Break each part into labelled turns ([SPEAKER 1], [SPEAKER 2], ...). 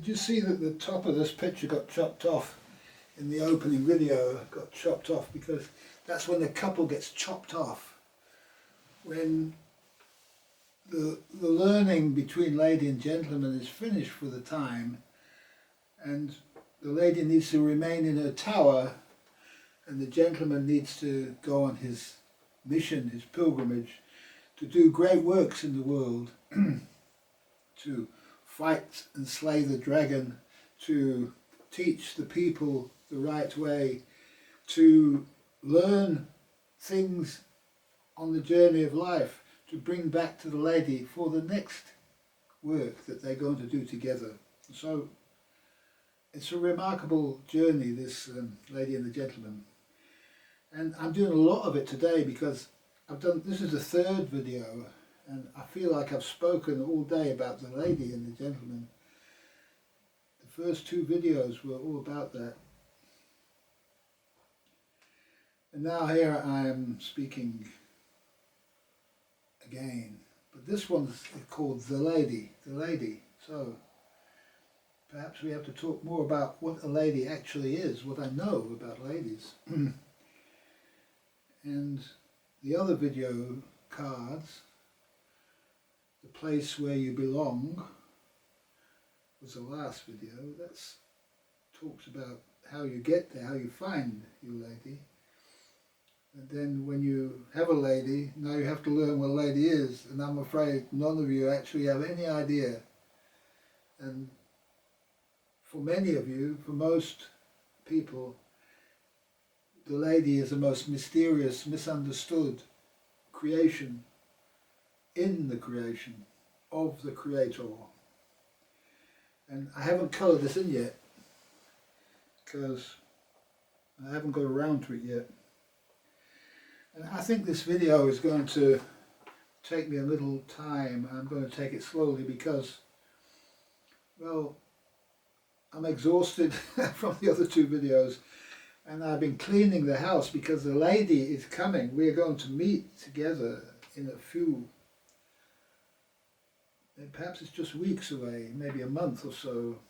[SPEAKER 1] Did you see that the top of this picture got chopped off in the opening video? It got chopped off because that's when the couple gets chopped off. When the learning between lady and gentleman is finished for the time, and the lady needs to remain in her tower, and the gentleman needs to go on his mission, his pilgrimage, to do great works in the world, to fight and slay the dragon, to teach the people the right way, to learn things on the journey of life, to bring back to the lady for the next work that they're going to do together. So it's a remarkable journey, this lady and the gentleman. And I'm doing a lot of it today because this is the third video, and I feel like I've spoken all day about the lady and the gentleman. The first two videos were all about that. And now here I am speaking again. But this one's called The Lady. The Lady. So perhaps we have to talk more about what a lady actually is, what I know about ladies. And the other video cards, The Place Where You Belong, was the last video. That talks about how you get there, how you find your lady. And then when you have a lady, now you have to learn what a lady is, and I'm afraid none of you actually have any idea. And for many of you, for most people, the lady is the most mysterious, misunderstood creation in the creation of the Creator. And I haven't coloured this in yet because I haven't got around to it yet. And I think this video is going to take me a little time. I'm going to take it slowly because, well, I'm exhausted from the other two videos, and I've been cleaning the house because the lady is coming. We're going to meet together in a few, perhaps it's just weeks away, maybe a month or so.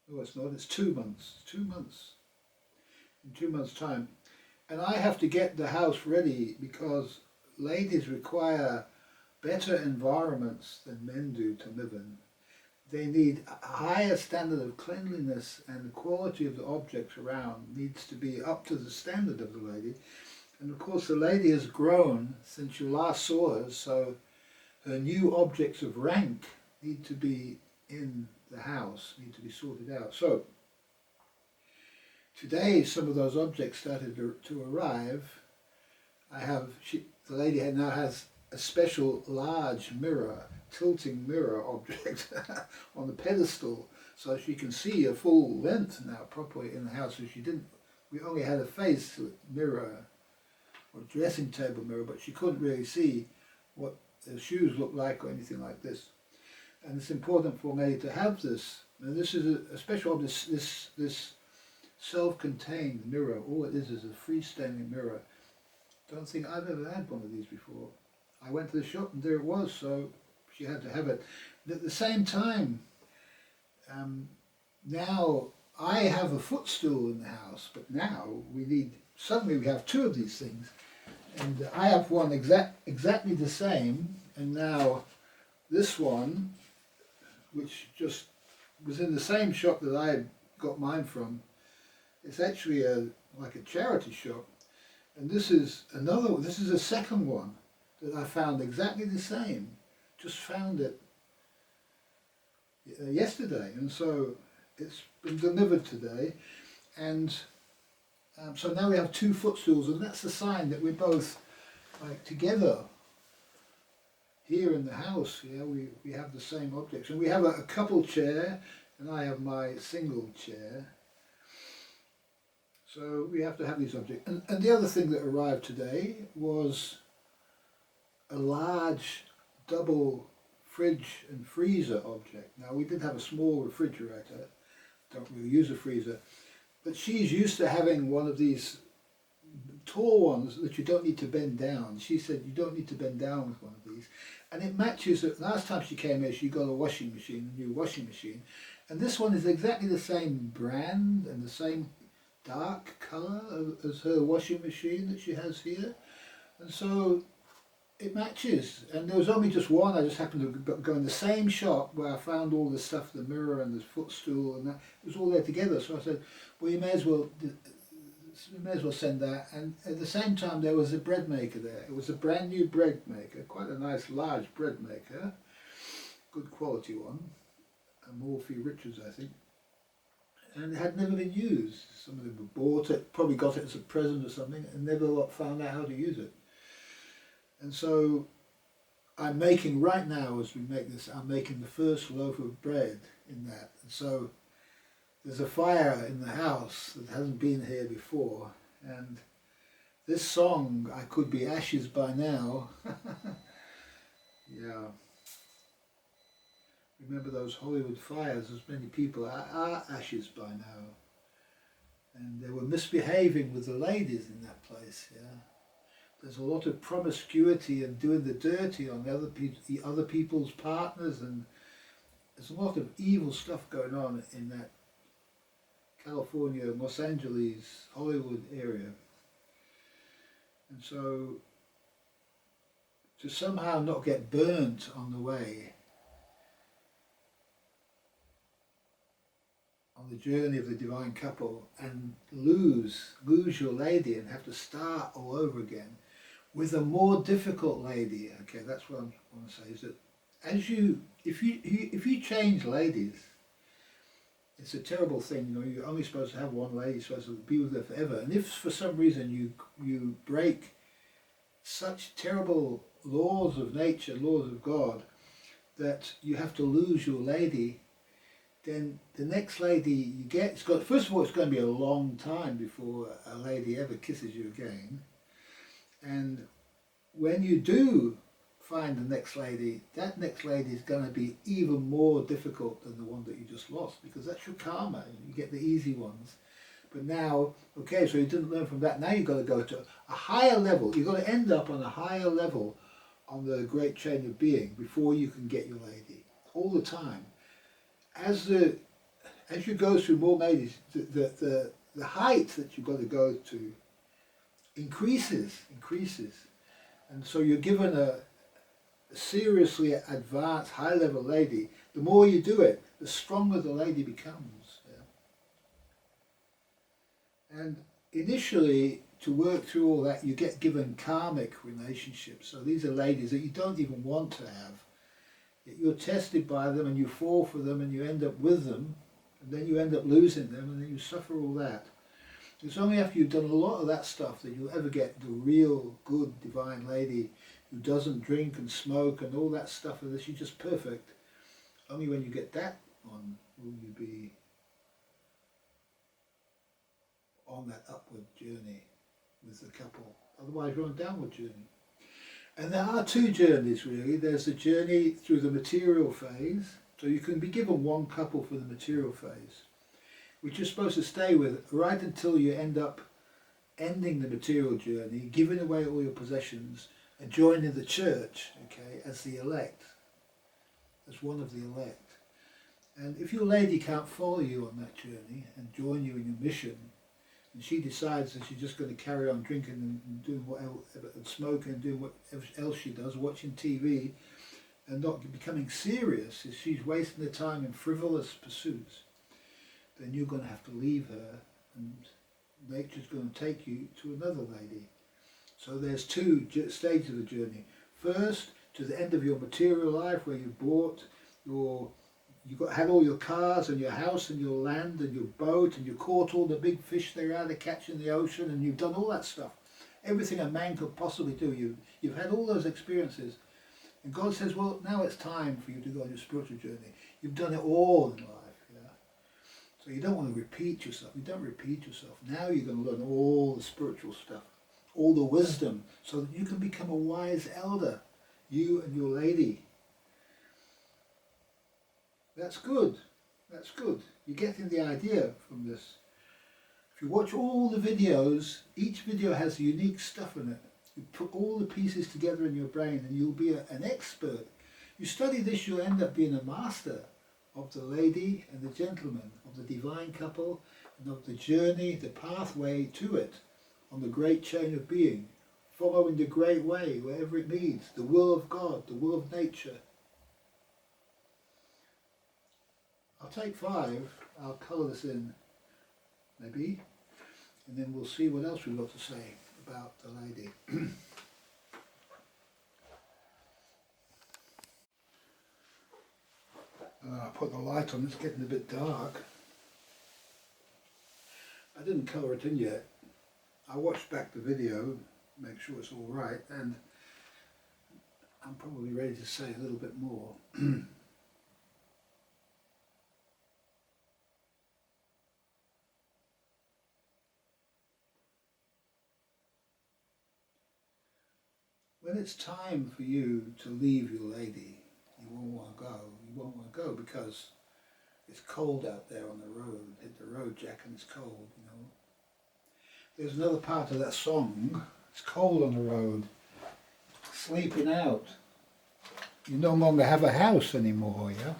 [SPEAKER 1] No, it's not, it's 2 months. 2 months. In 2 months' time. And I have to get the house ready because ladies require better environments than men do to live in. They need a higher standard of cleanliness, and the quality of the objects around needs to be up to the standard of the lady. And of course the lady has grown since you last saw her, so her new objects of rank need to be in the house, need to be sorted out. So today some of those objects started to arrive. The lady now has a special large mirror, tilting mirror object on the pedestal, so she can see a full length now properly in the house. So we only had a face mirror or dressing table mirror, but she couldn't really see what the shoes looked like or anything like this. And it's important for me to have this. And this is a special object, this self-contained mirror. All it is a freestanding mirror. Don't think I've ever had one of these before. I went to the shop and there it was, so she had to have it. But at the same time, now I have a footstool in the house, but now suddenly we have two of these things. And I have one exactly the same, and now this one, which just was in the same shop that I got mine from, it's actually like a charity shop. And this is a second one that I found exactly the same. Just found it yesterday, and so it's been delivered today. And so now we have two footstools, and that's a sign that we're both like together here in the house. Yeah, we have the same objects, and we have a couple chair, and I have my single chair. So we have to have these objects. And the other thing that arrived today was a large double fridge and freezer object. Now we did have a small refrigerator, don't really use a freezer, but she's used to having one of these tall ones that you don't need to bend down. She said you don't need to bend down with one of these. And it matches, last time she came here she got a washing machine, a new washing machine. And this one is exactly the same brand and the same dark colour as her washing machine that she has here. And so it matches. And there was only just one. I just happened to go in the same shop where I found all the stuff, the mirror and the footstool and that. It was all there together. So I said, well, you may as well send that. And at the same time there was a bread maker there. It was a brand new bread maker, quite a nice large bread maker, good quality one, a Morphy Richards I think, and it had never been used. Some of them bought it, probably got it as a present or something, and never found out how to use it. And so I'm making, right now as we make this, I'm making the first loaf of bread in that. And so there's a fire in the house that hasn't been here before, and this song, I Could Be Ashes by Now, yeah. Remember those Hollywood fires, as many people are ashes by now. And they were misbehaving with the ladies in that place, yeah. There's a lot of promiscuity and doing the dirty on the other people's partners, and there's a lot of evil stuff going on in that California, Los Angeles, Hollywood area. And so to somehow not get burnt on the way, on the journey of the divine couple, and lose your lady and have to start all over again with a more difficult lady. Okay, that's what I want to say, is that if you change ladies, it's a terrible thing. You know, you're only supposed to have one lady, you're supposed to be with her forever. And if for some reason you break such terrible laws of nature, laws of God, that you have to lose your lady, then the next lady you get, first of all, it's going to be a long time before a lady ever kisses you again. And when you do find the next lady, that next lady is going to be even more difficult than the one that you just lost, because that's your karma. You get the easy ones. But now, okay, so you didn't learn from that. Now you've got to go to a higher level. You've got to end up on a higher level on the great chain of being before you can get your lady. All the time. As you go through more ladies, the height that you've got to go to increases. And so you're given a seriously advanced, high-level lady. The more you do it, the stronger the lady becomes. Yeah? And initially, to work through all that, you get given karmic relationships. So these are ladies that you don't even want to have. You're tested by them and you fall for them and you end up with them, and then you end up losing them, and then you suffer all that. It's only after you've done a lot of that stuff that you'll ever get the real good divine lady who doesn't drink and smoke and all that stuff, and she's just perfect. Only when you get that one will you be on that upward journey with the couple. Otherwise you're on a downward journey. And there are two journeys really. There's the journey through the material phase. So you can be given one couple for the material phase, which you're supposed to stay with right until you end up ending the material journey, giving away all your possessions, and joining the church, okay, as the elect, as one of the elect. And if your lady can't follow you on that journey and join you in your mission, and she decides that she's just going to carry on drinking and doing whatever, and smoking and doing whatever else she does, watching TV, and not becoming serious, if she's wasting her time in frivolous pursuits, then you're going to have to leave her, and nature's going to take you to another lady. So there's two stages of the journey. First, to the end of your material life, where you bought had all your cars and your house and your land and your boat, and you caught all the big fish there are to catch in the ocean, and you've done all that stuff. Everything a man could possibly do. You've had all those experiences. And God says, well, now it's time for you to go on your spiritual journey. You've done it all in life. Yeah? So you don't want to repeat yourself. You don't repeat yourself. Now you're going to learn all the spiritual stuff, all the wisdom, so that you can become a wise elder, you and your lady. That's good. That's good. You're getting the idea from this If you watch all the videos, each video has unique stuff in it. You put all the pieces together in your brain and you'll be an expert. You study this, you'll end up being a master of the lady and the gentleman, of the divine couple, and of the journey, the pathway to it, on the great chain of being, following the great way, wherever it leads, the will of God, the will of nature. I'll take 5, I'll colour this in, maybe, and then we'll see what else we've got to say about the lady. I'll put the light on, it's getting a bit dark. I didn't colour it in yet. I watched back the video, make sure it's all right, and I'm probably ready to say a little bit more. When it's time for you to leave your lady, you won't want to go. You won't want to go because it's cold out there on the road. Hit the road, Jack, and it's cold, you know. There's another part of that song. It's cold on the road. Sleeping out. You no longer have a house anymore, yeah?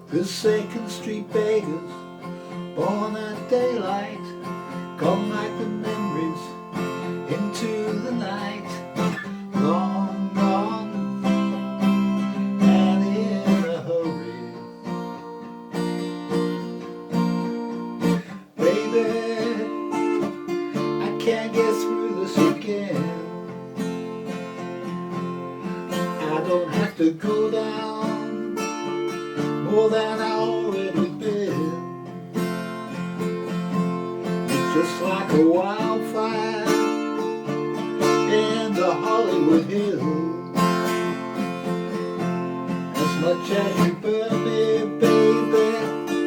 [SPEAKER 1] The 2nd Street beggars, born at daylight, gone like the memories into the night. Long gone and in a hurry. Baby, I can't get through this again. I don't have to go down more than I already been. It's just like a wildfire in the Hollywood Hills. As much as you burn me, baby,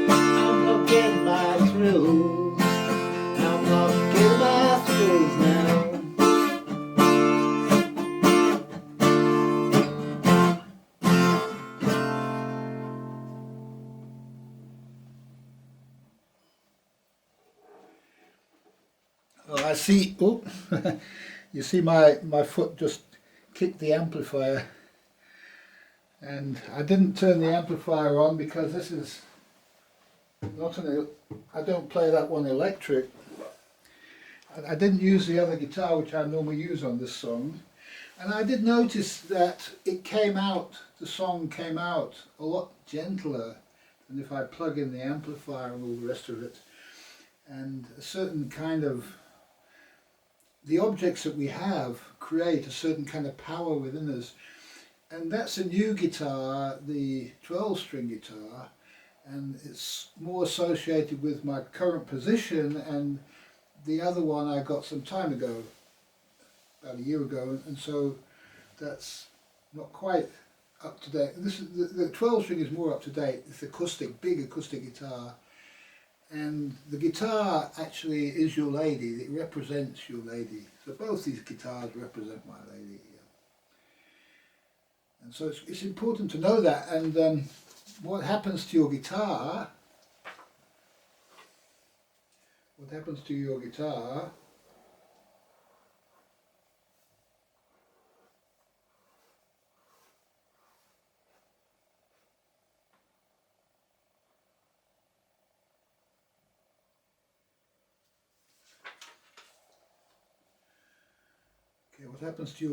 [SPEAKER 1] I'm not getting my thrills. I'm not getting my thrills now. Well, I see, oh, you see my foot just kicked the amplifier, and I didn't turn the amplifier on because this is not I don't play that one electric. I didn't use the other guitar which I normally use on this song, and I did notice that it came out, the song came out a lot gentler than if I plug in the amplifier and all the rest of it, and a certain kind of, the objects that we have create a certain kind of power within us, and that's a new guitar, the 12-string guitar, and it's more associated with my current position, and the other one I got some time ago, about a year ago, and so that's not quite up to date. This is, the 12-string is more up to date. It's acoustic, big acoustic guitar. And the guitar actually is your lady, it represents your lady. So both these guitars represent my lady. And so it's important to know that. And what happens to your guitar, what happens to your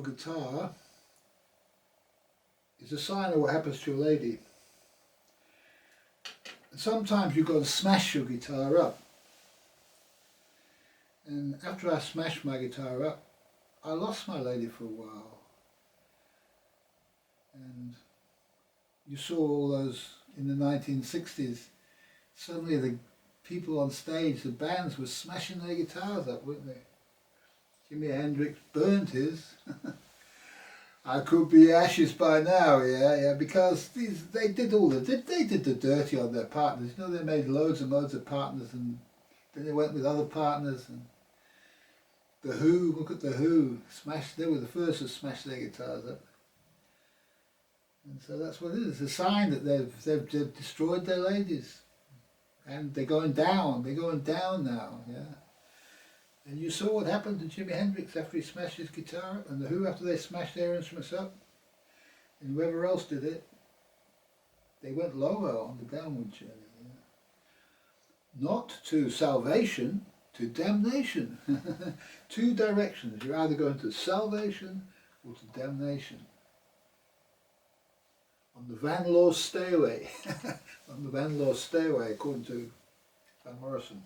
[SPEAKER 1] guitar is a sign of what happens to your lady. And sometimes you've got to smash your guitar up. And after I smashed my guitar up, I lost my lady for a while. And you saw all those in the 1960s, suddenly the people on stage, the bands were smashing their guitars up, weren't they? Jimi Hendrix burnt his. I could be ashes by now, yeah, because they did the dirty on their partners. You know, they made loads and loads of partners, and then they went with other partners, The Who, look at the Who, they were the first to smash their guitars up. And so that's what it is. It's a sign that they've destroyed their ladies. And they're going down now, yeah. And you saw what happened to Jimi Hendrix after he smashed his guitar up, and the Who after they smashed their instruments up, and whoever else did it, they went lower on the downward journey. Yeah. Not to salvation, to damnation. Two directions. You're either going to salvation or to damnation. On the Van Law Stairway. On the Van Law Stairway, according to Van Morrison.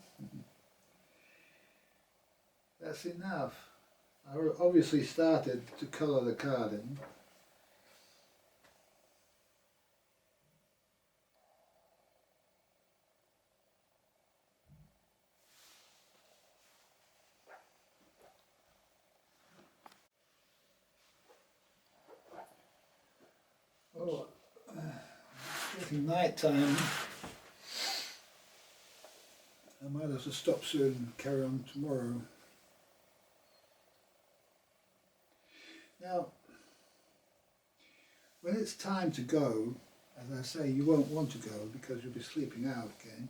[SPEAKER 1] That's enough. I obviously started to colour the card in. Oh, it's getting night time. I might have to stop soon and carry on tomorrow. Now, when it's time to go, as I say, you won't want to go because you'll be sleeping out again.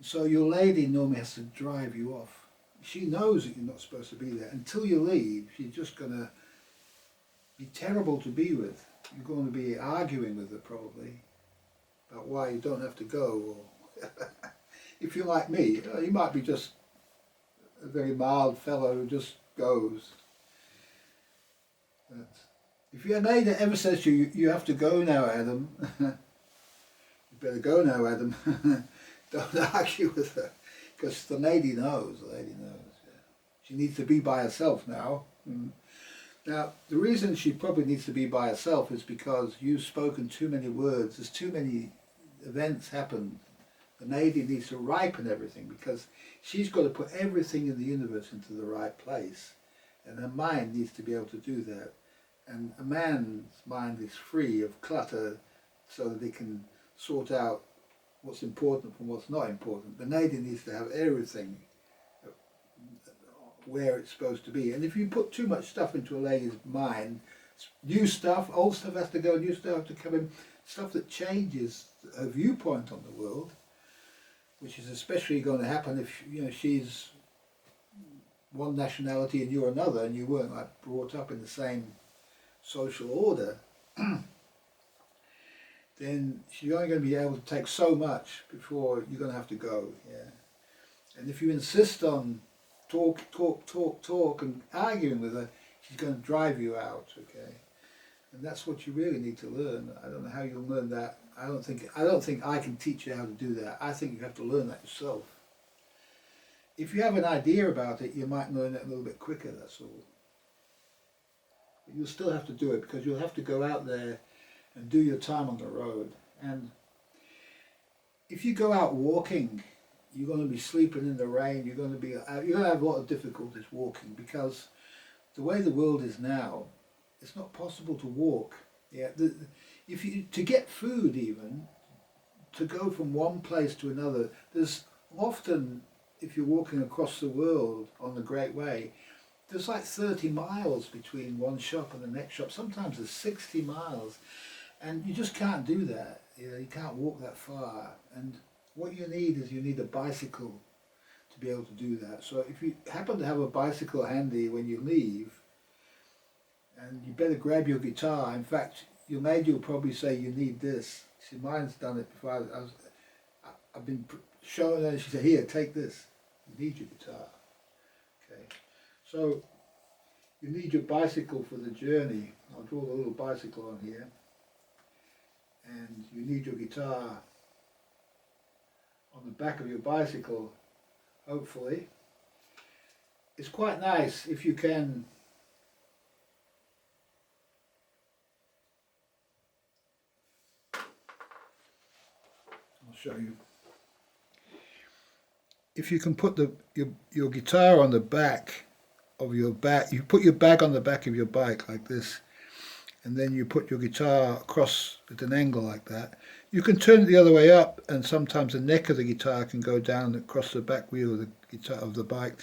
[SPEAKER 1] So your lady normally has to drive you off. She knows that you're not supposed to be there. Until you leave, she's just going to be terrible to be with. You're going to be arguing with her probably about why you don't have to go. Or if you're like me, you might be just a very mild fellow who just goes. But if your lady ever says to you, you have to go now, Adam, you better go now, Adam. Don't argue with her, because the lady knows, Yeah. She needs to be by herself now. Now, the reason she probably needs to be by herself is because you've spoken too many words, there's too many events happened. The lady needs to ripen everything, because she's got to put everything in the universe into the right place, and her mind needs to be able to do that. And a man's mind is free of clutter so that he can sort out what's important from what's not important. The lady needs to have everything where it's supposed to be. And if you put too much stuff into a lady's mind, new stuff, old stuff has to go, new stuff has to come in, stuff that changes her viewpoint on the world, which is especially going to happen if she's one nationality and you're another, and you weren't like brought up in the same social order. Then she's only going to be able to take so much before you're going to have to go. Yeah. And if you insist on talk and arguing with her, she's going to drive you out. Okay. And that's what you really need to learn. I don't know how you'll learn that. I don't think I can teach you how to do that. I think you have to learn that yourself. If you have an idea about it, you might learn it a little bit quicker, that's all. But you'll still have to do it, because you'll have to go out there and do your time on the road. And if you go out walking, you're going to be sleeping in the rain, you're going to have a lot of difficulties walking, because the way the world is now, it's not possible to walk. Yeah, to get food even, to go from one place to another, there's often, if you're walking across the world on the Great Way, there's like 30 miles between one shop and the next shop. Sometimes there's 60 miles, and you just can't do that. You can't walk that far. And what you need a bicycle to be able to do that. So if you happen to have a bicycle handy when you leave, and you better grab your guitar. In fact, your lady will probably say you need this. See, mine's done it before. I've been showing her, and she said, here, take this. You need your guitar. Okay. So you need your bicycle for the journey. I'll draw the little bicycle on here. And you need your guitar on the back of your bicycle, hopefully. It's quite nice if you can show you. If you can put your guitar on the back of your bag, you put your bag on the back of your bike like this, and then you put your guitar across at an angle like that. You can turn it the other way up, and sometimes the neck of the guitar can go down across the back wheel of the guitar of the bike.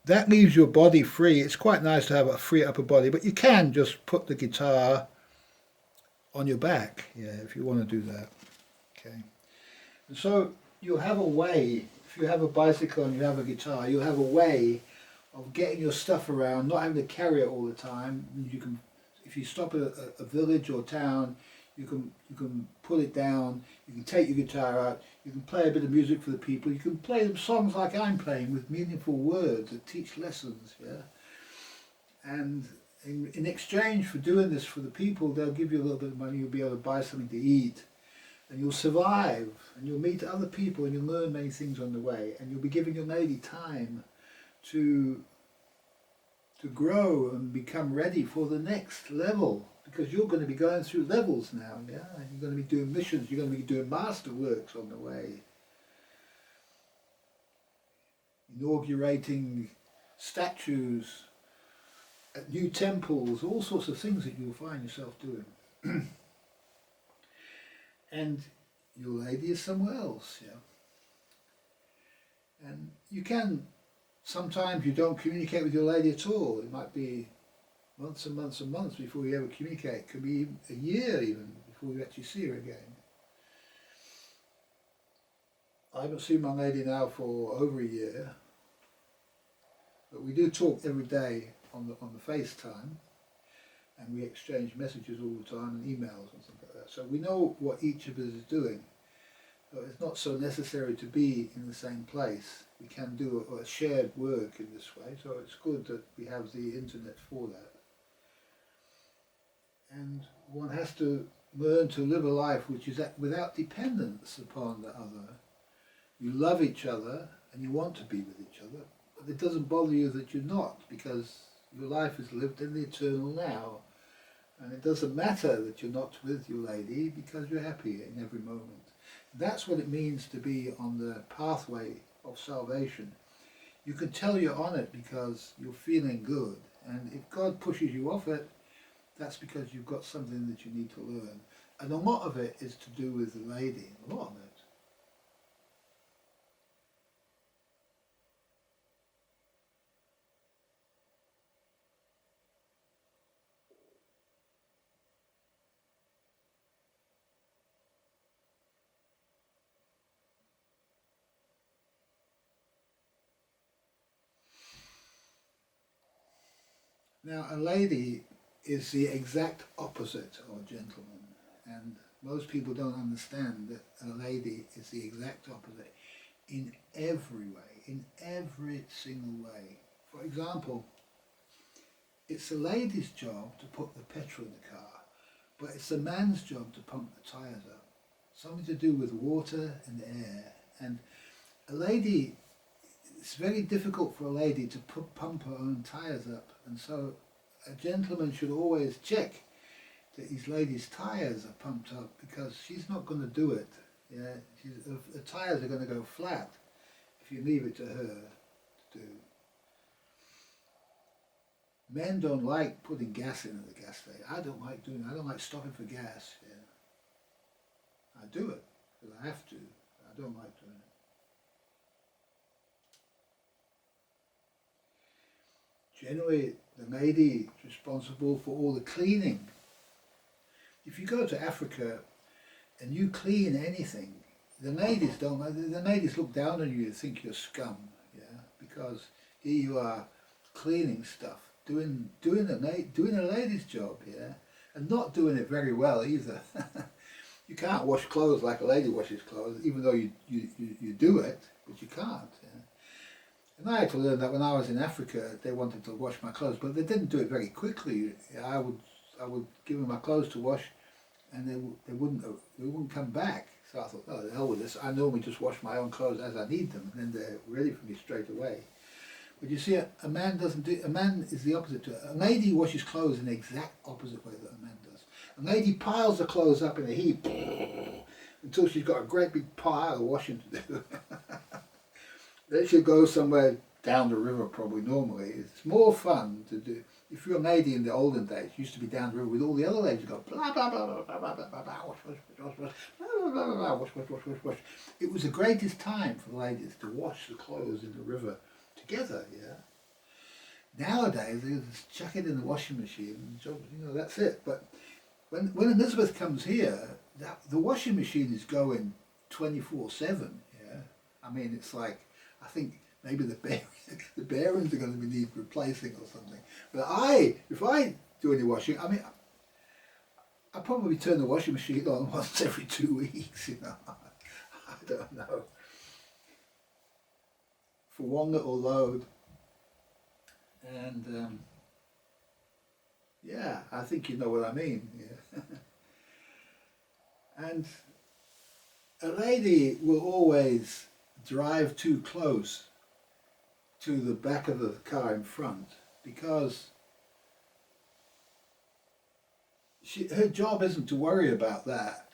[SPEAKER 1] that leaves your body free. It's quite nice to have a free upper body, but you can just put the guitar on your back, yeah, if you want to do that. Okay. And so you'll have a way, if you have a bicycle and you have a guitar, you'll have a way of getting your stuff around, not having to carry it all the time. You can, if you stop at a village or town, you can put it down, you can take your guitar out, you can play a bit of music for the people, you can play them songs like I'm playing with meaningful words that teach lessons, yeah. And in exchange for doing this for the people, they'll give you a little bit of money, you'll be able to buy something to eat, and you'll survive, and you'll meet other people, and you'll learn many things on the way, and you'll be giving your lady time to grow and become ready for the next level, because you're going to be going through levels now, yeah? You're going to be doing missions, you're going to be doing master works on the way, inaugurating statues at new temples, all sorts of things that you'll find yourself doing. And your lady is somewhere else, yeah. And you can, sometimes you don't communicate with your lady at all. It might be months and months and months before you ever communicate. It could be a year even before you actually see her again. I haven't seen my lady now for over a year, but we do talk every day on the FaceTime, and we exchange messages all the time and emails and things like that. So we know what each of us is doing. So it's not so necessary to be in the same place. We can do a shared work in this way, so it's good that we have the internet for that. And one has to learn to live a life which is without dependence upon the other. You love each other and you want to be with each other, but it doesn't bother you that you're not, because your life is lived in the eternal now. And it doesn't matter that you're not with your lady, because you're happy in every moment. That's what it means to be on the pathway of salvation. You can tell you're on it because you're feeling good. And if God pushes you off it, that's because you've got something that you need to learn. And a lot of it is to do with the lady, a lot of it. Now, a lady is the exact opposite of a gentleman, and most people don't understand that a lady is the exact opposite in every way, in every single way. For example, it's a lady's job to put the petrol in the car, but it's a man's job to pump the tyres up. Something to do with water and air. And a lady, it's very difficult for a lady to pump her own tyres up, and so a gentleman should always check that his lady's tyres are pumped up, because she's not going to do it. Yeah, the tyres are going to go flat if you leave it to her to do. Men don't like putting gas in at the gas station. I don't like doing it. I don't like stopping for gas. Yeah. I do it because I have to. I don't like doing it. Generally, the lady is responsible for all the cleaning. If you go to Africa and you clean anything, the ladies don't. The ladies look down on you and think you're scum. Yeah, because here you are cleaning stuff, doing a lady's job. Yeah, and not doing it very well either. You can't wash clothes like a lady washes clothes, even though you do it, but you can't. Yeah? And I had to learn that when I was in Africa. They wanted to wash my clothes, but they didn't do it very quickly. I would give them my clothes to wash, and they wouldn't come back. So I thought, oh, the hell with this. I normally just wash my own clothes as I need them, and then they're ready for me straight away. But you see, a man doesn't do. A man is the opposite to it. A lady washes clothes in the exact opposite way that a man does. A lady piles the clothes up in a heap until she's got a great big pile of washing to do. Then she'll go somewhere down the river, probably normally. It's more fun to do. If you're a lady in the olden days, you used to be down the river with all the other ladies, go blah blah blah blah blah blah blah blah, wash wash wash wash, blah blah blah blah, wash wash wash wash wash. It was the greatest time for the ladies to wash the clothes in the river together, yeah. Nowadays, they just chuck it in the washing machine and that's it. But when Elizabeth comes here, the washing machine is going 24/7. Yeah, I mean it's like, I think maybe the bearings are going to need replacing or something. But if I do any washing, I mean, I probably turn the washing machine on once every 2 weeks. I don't know, for one little load. And yeah, I think you know what I mean. Yeah. And a lady will always drive too close to the back of the car in front because her job isn't to worry about that.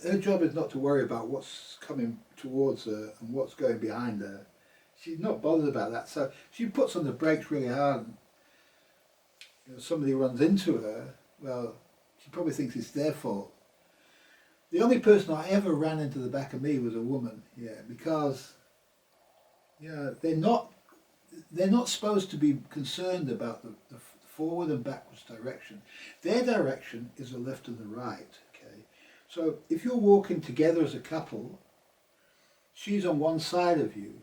[SPEAKER 1] Her job is not to worry about what's coming towards her and what's going behind her. She's not bothered about that. So she puts on the brakes really hard. And, somebody runs into her, well, she probably thinks it's their fault. The only person I ever ran into the back of me was a woman, because they're not supposed to be concerned about the forward and backwards direction. Their direction is the left and the right. Okay, so if you're walking together as a couple, she's on one side of you,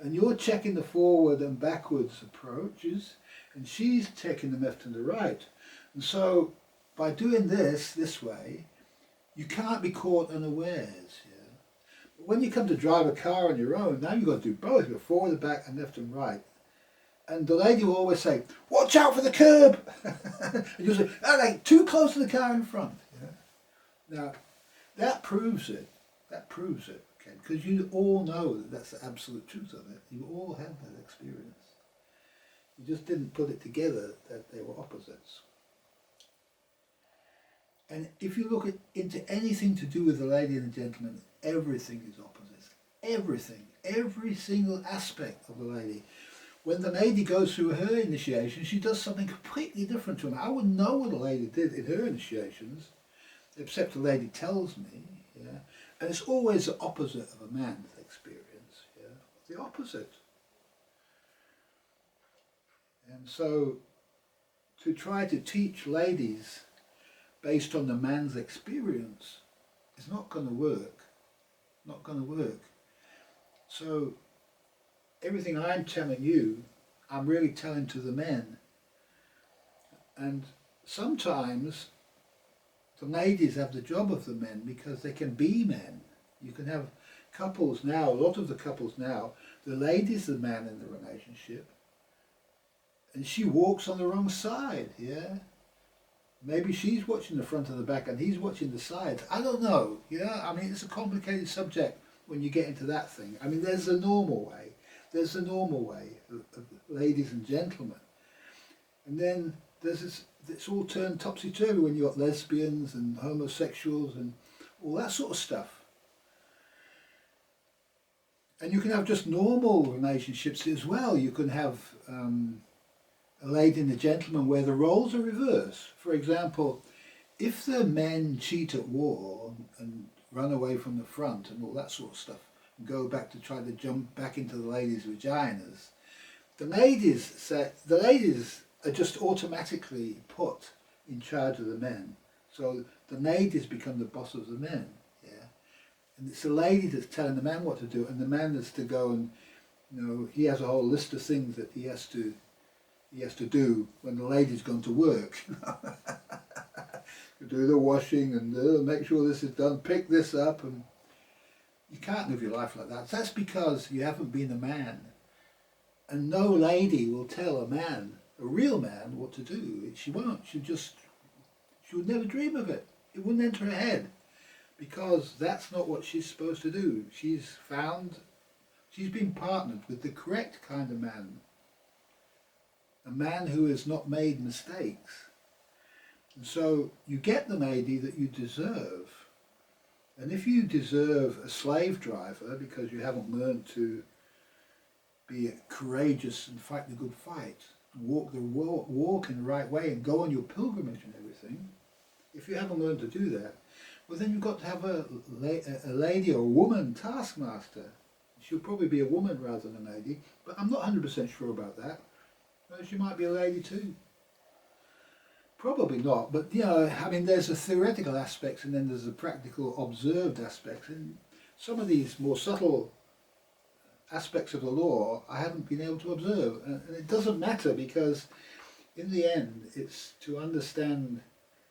[SPEAKER 1] and you're checking the forward and backwards approaches, and she's checking the left and the right. And so by doing this way, you can't be caught unawares. Yeah? But when you come to drive a car on your own, now you've got to do both. You've got forward and back and left and right. And the lady will always say, "Watch out for the curb!" And you'll say, "Oh, like, too close to the car in front." Yeah? Now, that proves it. That proves it. Okay? Because you all know that that's the absolute truth of it. You all had that experience. You just didn't put it together that they were opposites. And if you look into anything to do with the lady and the gentleman, everything is opposites. Everything. Every single aspect of the lady. When the lady goes through her initiation, she does something completely different to him. I wouldn't know what a lady did in her initiations, except the lady tells me. Yeah? And it's always the opposite of a man's experience. Yeah? The opposite. And so, to try to teach ladies based on the man's experience is not going to work. Not going to work. So everything I'm telling you, I'm really telling to the men. And sometimes the ladies have the job of the men because they can be men. You can have couples now, a lot of the couples now, the lady's the man in the relationship, and she walks on the wrong side, yeah? Maybe she's watching the front and the back and he's watching the sides. I don't know, I mean, it's a complicated subject when you get into that thing. I mean, there's the normal way. There's the normal way of ladies and gentlemen. And then there's this, it's all turned topsy-turvy when you've got lesbians and homosexuals and all that sort of stuff. And you can have just normal relationships as well. You can have a lady and a gentleman where the roles are reversed. For example, if the men cheat at war and run away from the front and all that sort of stuff, and go back to try to jump back into the ladies' vaginas, the ladies are just automatically put in charge of the men. So the ladies become the boss of the men. Yeah, and it's the lady that's telling the man what to do, and the man is to go and he has a whole list of things that he has to do when the lady's gone to work. Do the washing and make sure this is done, pick this up, and you can't live your life like that. That's because you haven't been a man. And no lady will tell a man, a real man, what to do. She won't. She would never dream of it. It wouldn't enter her head. Because that's not what she's supposed to do. She's been partnered with the correct kind of man. A man who has not made mistakes. And so you get the lady that you deserve. And if you deserve a slave driver because you haven't learned to be courageous and fight the good fight, and walk in the right way and go on your pilgrimage and everything, if you haven't learned to do that, well then you've got to have a lady or a woman taskmaster. She'll probably be a woman rather than a lady, but I'm not 100% sure about that. Well, she might be a lady too. Probably not, but you know, I mean, there's a theoretical aspect and then there's a practical observed aspect. And some of these more subtle aspects of the law I haven't been able to observe. And it doesn't matter, because in the end it's to understand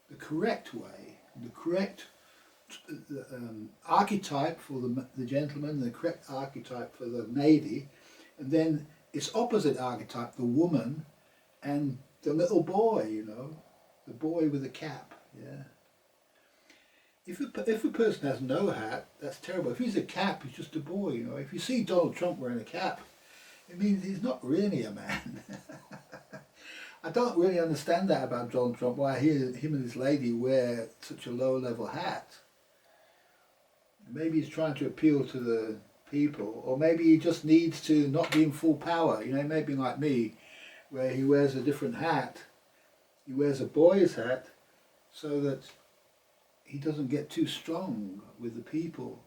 [SPEAKER 1] the correct way, the correct archetype for the gentleman, the correct archetype for the lady, and then its opposite archetype, the woman, and the little boy, you know, the boy with the cap, yeah. If a person has no hat, that's terrible. If he's a cap, he's just a boy, you know. If you see Donald Trump wearing a cap, it means he's not really a man. I don't really understand that about Donald Trump, why him and his lady wear such a low-level hat. Maybe he's trying to appeal to the people, or maybe he just needs to not be in full power. You know, he may be like me, where he wears a different hat. He wears a boy's hat so that he doesn't get too strong with the people.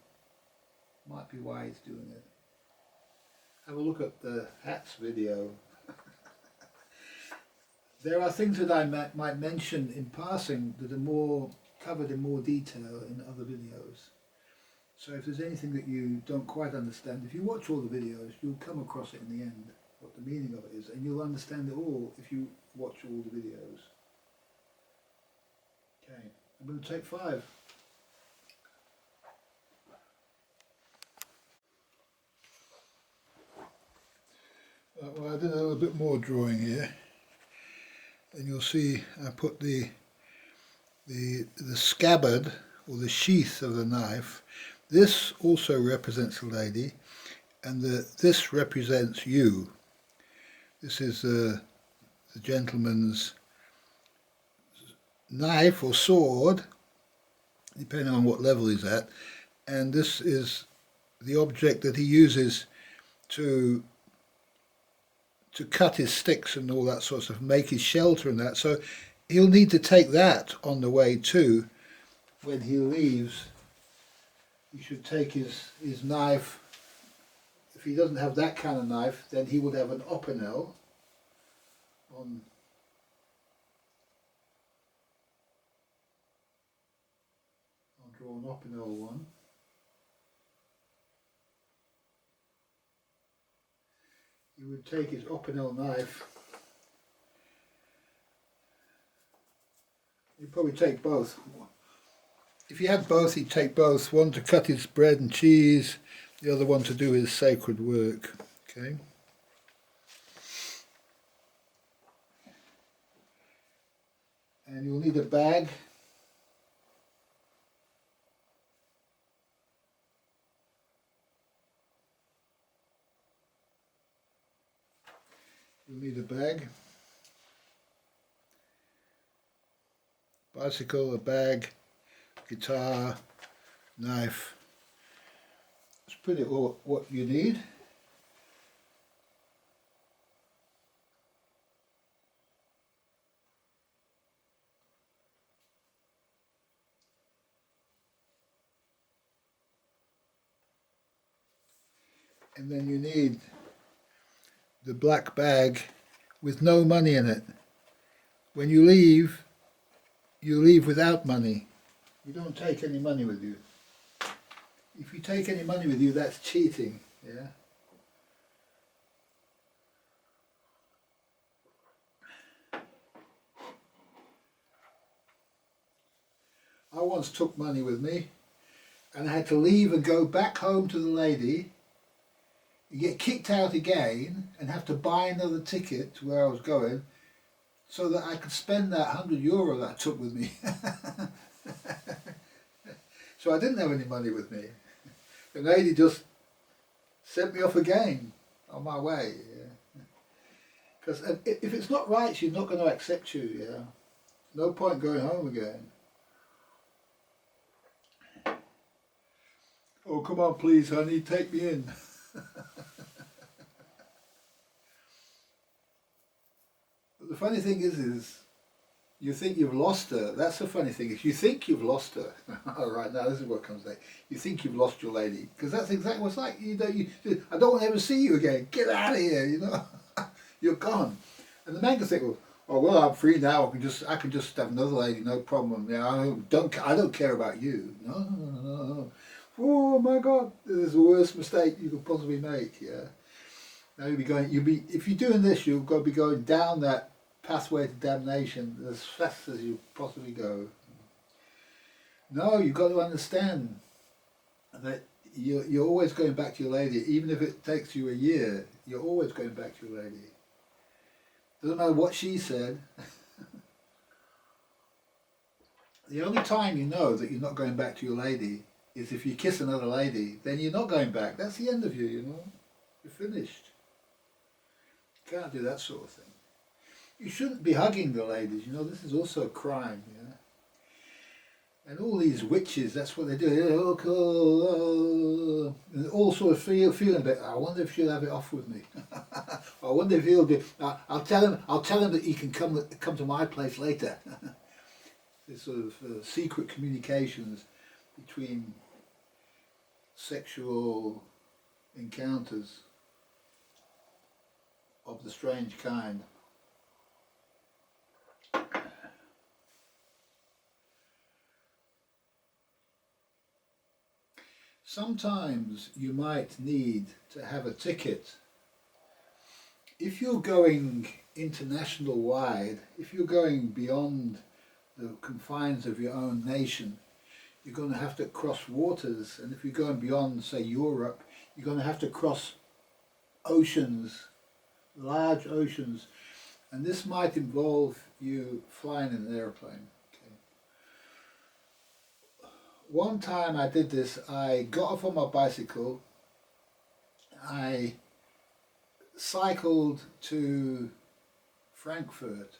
[SPEAKER 1] Might be why he's doing it. Have a look at the hats video. There are things that I might mention in passing that are more covered in more detail in other videos. So if there's anything that you don't quite understand, if you watch all the videos, you'll come across it in the end, what the meaning of it is, and you'll understand it all if you watch all the videos. Okay, I'm going to take 5. Well, I did a little bit more drawing here, and you'll see I put the scabbard or the sheath of the knife. This also represents a lady, and this represents you. This is the gentleman's knife or sword, depending on what level he's at, and this is the object that he uses to cut his sticks and all that sort of stuff, make his shelter and that. So he'll need to take that on the way too. When he leaves, he should take his knife. If he doesn't have that kind of knife, then he would have an opinel on. I'll draw an opinel one. He would take his opinel knife. He'd probably take both. If he had both, he'd take both. One to cut his bread and cheese, the other one to do his sacred work. Okay. And you'll need a bag. You'll need a bag, bicycle, a bag, guitar, knife. That's pretty all what you need. And then you need the black bag with no money in it. When you leave without money. You don't take any money with you. If you take any money with you, that's cheating, yeah? I once took money with me, and I had to leave and go back home to the lady, get kicked out again, and have to buy another ticket to where I was going, so that I could spend that €100 that I took with me. So I didn't have any money with me. The lady just sent me off again on my way. Because if it's not right, she's not going to accept you. Yeah, no point going home again. Oh, come on, please, honey, take me in. But the funny thing is you think you've lost her. That's the funny thing. If you think you've lost her, all right, now this is what comes next. You think you've lost your lady, because that's exactly what it's like. I don't want to ever see you again. Get out of here, you know. You're gone. And the man can think, well, oh well, I'm free now. I can just have another lady, no problem. Yeah, I don't care about you. No, no, no, no, no. Oh my God, this is the worst mistake you could possibly make. Yeah. Now if you're doing this, you'll be going down that pathway to damnation as fast as you possibly go. No, you've got to understand that you're always going back to your lady, even if it takes you a year. You're always going back to your lady. Doesn't matter what she said. The only time you know that you're not going back to your lady is if you kiss another lady. Then you're not going back. That's the end of you. You know, you're finished. You can't do that sort of thing. You shouldn't be hugging the ladies. You know, this is also a crime. Yeah. And all these witches, that's what they do. And all sort of feeling a bit. I wonder if she'll have it off with me. I wonder if he'll do. I'll tell him that he can come to my place later. This sort of secret communications between sexual encounters of the strange kind. Sometimes you might need to have a ticket. If you're going international wide, if you're going beyond the confines of your own nation, you're going to have to cross waters. And if you're going beyond, say, Europe, you're going to have to cross oceans, large oceans. And this might involve you flying in an airplane. One time I did this, I got off on my bicycle, I cycled to Frankfurt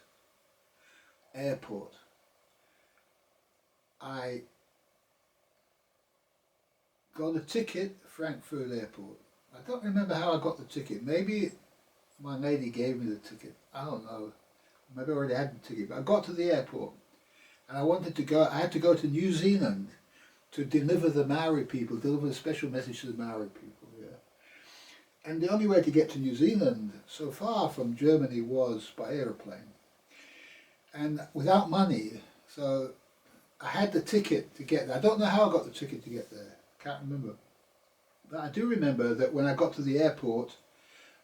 [SPEAKER 1] airport. I got a ticket at Frankfurt airport. I don't remember how I got the ticket. Maybe my lady gave me the ticket. I don't know. Maybe I already had the ticket. But I got to the airport and I had to go to New Zealand to deliver the special message to the Maori people, yeah. And the only way to get to New Zealand so far from Germany was by aeroplane. And without money, so I had the ticket to get there. I don't know how I got the ticket to get there, can't remember. But I do remember that when I got to the airport,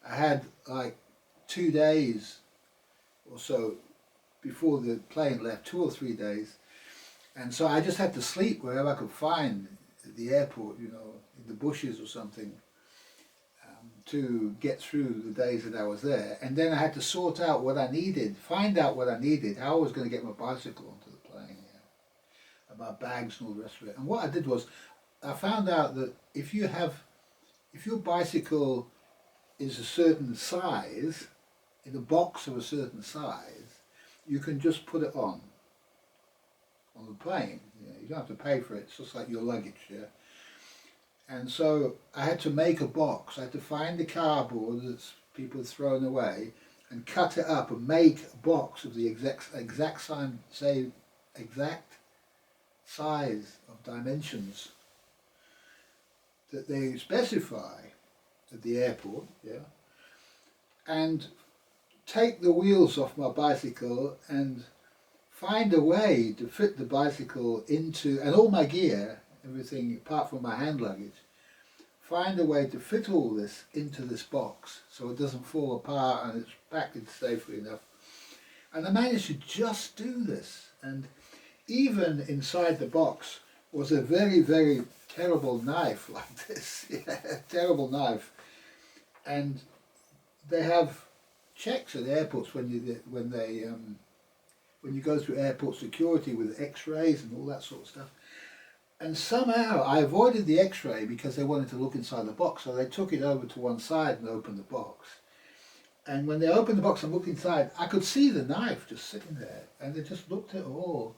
[SPEAKER 1] I had like 2 days or so before the plane left, 2 or 3 days. And so I just had to sleep wherever I could find at the airport, you know, in the bushes or something, to get through the days that I was there. And then I had to sort out what I needed, find out what I needed, how I was going to get my bicycle onto the plane, yeah, and my bags and all the rest of it. And what I did was, I found out that if your bicycle is a certain size, in a box of a certain size, you can just put it on the plane. Yeah, you don't have to pay for it. It's just like your luggage. Yeah. And so I had to make a box. I had to find the cardboard that people had thrown away and cut it up and make a box of the exact size of dimensions that they specify at the airport. Yeah. And take the wheels off my bicycle and find a way to fit the bicycle into, and all my gear, everything apart from my hand luggage, find a way to fit all this into this box so it doesn't fall apart and it's packaged safely enough. And I managed to just do this. And even inside the box was a very, very terrible knife like this. Yeah, a terrible knife. And they have checks at airports when you go through airport security with x-rays and all that sort of stuff. And somehow I avoided the x-ray because they wanted to look inside the box, so they took it over to one side and opened the box. And when they opened the box and looked inside, I could see the knife just sitting there, and they just looked at it all,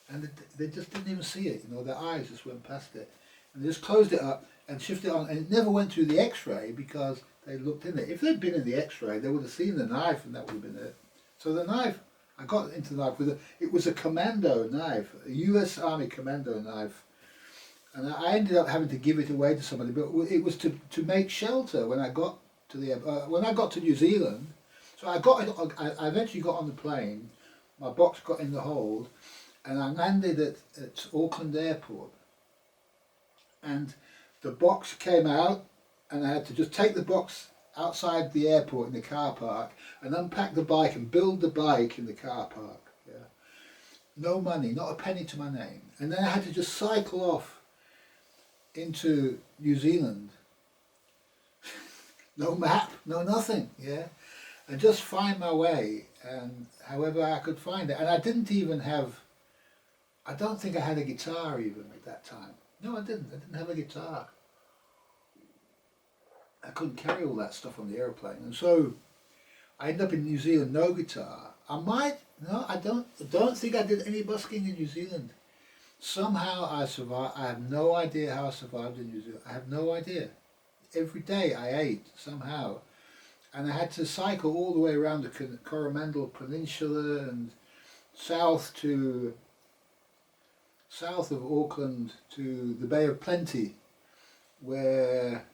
[SPEAKER 1] and they just didn't even see it, you know, their eyes just went past it. And they just closed it up and shifted it on, and it never went through the x-ray because they looked in it. If they'd been in the x-ray, they would have seen the knife and that would have been it. So the knife, I got into the knife it was a commando knife, a US Army commando knife. And I ended up having to give it away to somebody, but it was to make shelter when I got to when I got to New Zealand. So I eventually got on the plane, my box got in the hold, and I landed at Auckland Airport. And the box came out, and I had to just take the box outside the airport in the car park and unpack the bike and build the bike in the car park. Yeah. No money, not a penny to my name. And then I had to just cycle off into New Zealand. No map, no nothing, yeah. And just find my way, and however I could find it. And I didn't even have, I don't think I had a guitar even at that time. No, I didn't have a guitar. I couldn't carry all that stuff on the airplane. And so I ended up in New Zealand, no guitar. I don't think I did any busking in New Zealand. Somehow I survived. I have no idea how I survived in New Zealand. I have no idea. Every day I ate somehow. And I had to cycle all the way around the Coromandel Peninsula and south of Auckland to the Bay of Plenty, where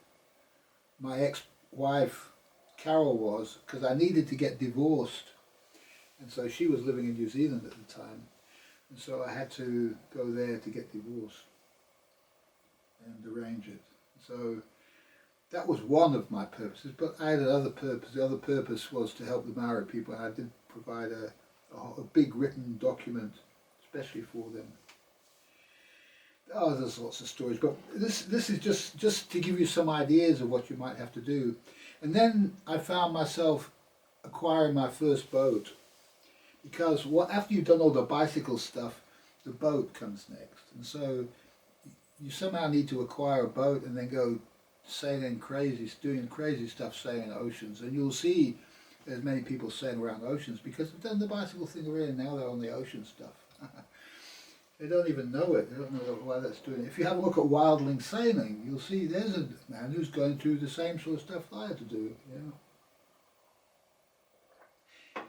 [SPEAKER 1] my ex-wife Carol was, because I needed to get divorced, and so she was living in New Zealand at the time, and so I had to go there to get divorced and arrange it. So that was one of my purposes, but I had another purpose. The other purpose was to help the Maori people. I did provide a big written document especially for them. Oh, there's lots of stories, but this is just to give you some ideas of what you might have to do. And then I found myself acquiring my first boat, because after you've done all the bicycle stuff, the boat comes next. And so you somehow need to acquire a boat and then go sailing doing crazy stuff sailing oceans. And you'll see there's many people sailing around oceans because they've done the bicycle thing already, and now they're on the ocean stuff. They don't even know it. They don't know why that's doing it. If you have a look at wildling sailing, you'll see there's a man who's going through the same sort of stuff I had to do. Yeah.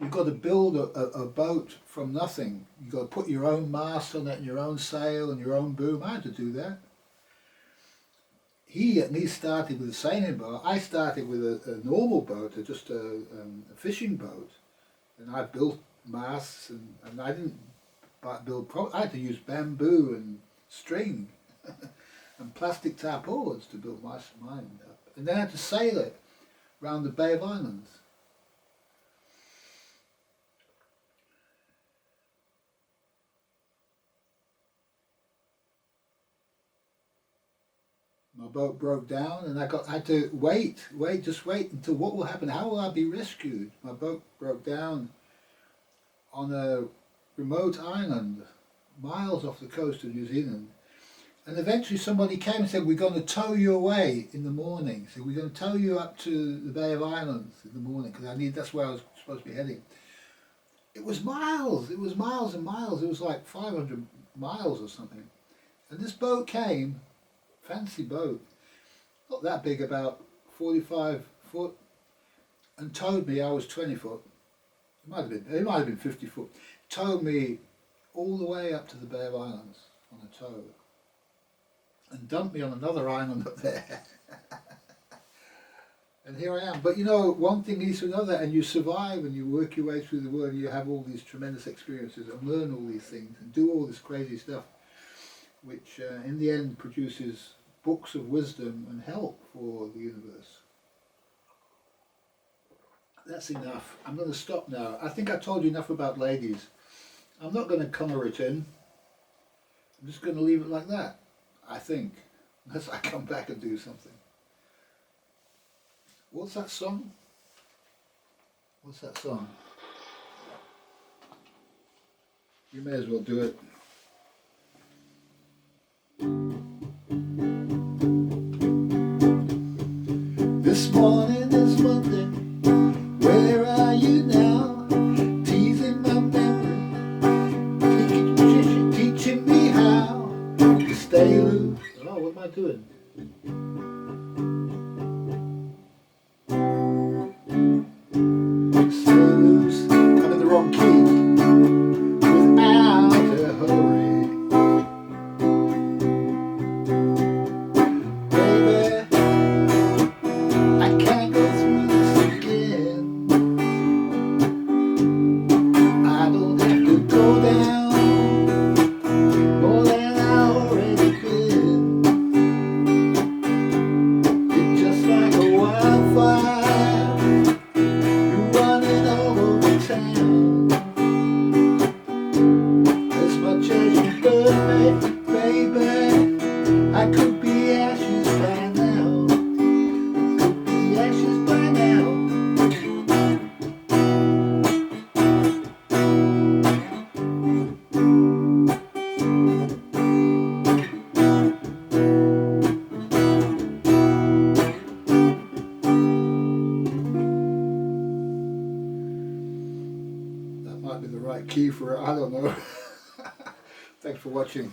[SPEAKER 1] You've got to build a boat from nothing. You've got to put your own mast on it and your own sail and your own boom. I had to do that. He at least started with a sailing boat. I started with a normal boat, just a fishing boat. And I built masts, and I didn't I had to use bamboo and string and plastic tarpaulins to build mine up. And then I had to sail it around the Bay of Islands. My boat broke down, and I had to wait until what will happen. How will I be rescued? My boat broke down on a remote island, miles off the coast of New Zealand. And eventually somebody came and said, we're going to tow you away in the morning. So we're going to tow you up to the Bay of Islands in the morning, because that's where I was supposed to be heading. It was miles and miles. It was like 500 miles or something. And this boat came, fancy boat, not that big, about 45 foot, and towed me. I was 20 foot. It might have been 50 foot. Towed me all the way up to the Bay of Islands on a tow, and dumped me on another island up there. And here I am. But you know, one thing leads to another, and you survive and you work your way through the world, and you have all these tremendous experiences and learn all these things and do all this crazy stuff, which in the end produces books of wisdom and help for the universe. That's enough. I'm going to stop now. I think I told you enough about ladies. I'm not going to colour it in. I'm just going to leave it like that, I think, unless I come back and do something. What's that song? What's that song? You may as well do it. This morning is Monday. Where are you now? Teasing my memory, teaching me how to stay loose. Oh, what am I doing? Stay loose. I'm in the wrong key. Without a hurry, baby. I can't go through this again. right key for it, I don't know. Thanks for watching.